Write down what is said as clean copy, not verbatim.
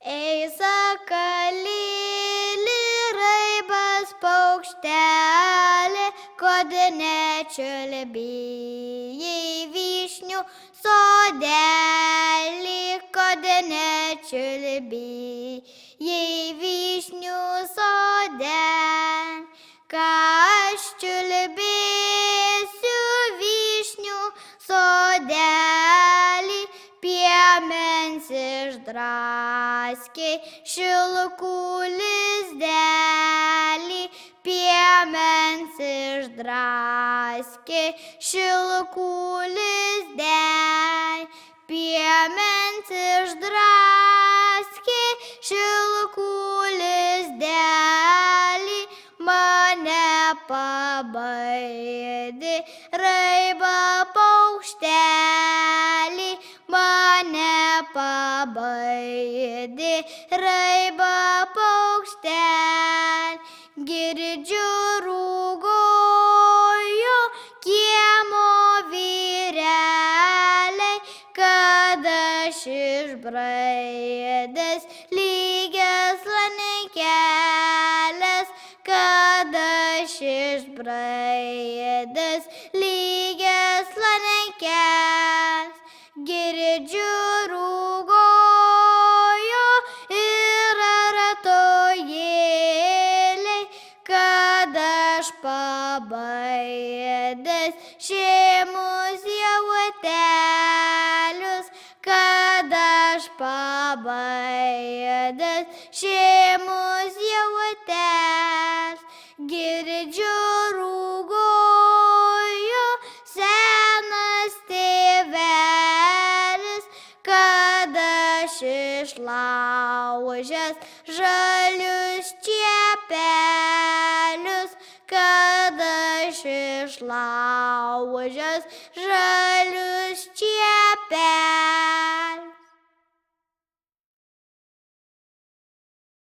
Ei, sakalėli, raibas paukštelė, kod nečiulbėjai vyšnių sodelį, kod nečiulbėjai vyšnių sodelį. Ką aš čiulbėsiu vyšnių sodelį, piemens išdraskė šilkų lizdelį, piemens išdraskė šilkų lizdelį, piemens išdraskė šilkų lizdelį, mane pabaidė raiba paukštelį, mane pabaidė raiba paukštelį. Girdžiu rūgojo kiemo vyreliai, kad aš išbraidęs lygias lankeles, kad aš išbraidęs lygias lankeles. Girdžiu rūgojo ir ratojėliai, kad aš pabaidęs šeimus jautelius, kad aš pabaidęs šeimus jautelius. Girdžiu rūgojo senas tėvelis, kad aš išlaužęs žalius čiepelius, kad aš išlaužęs žalius čiepelius.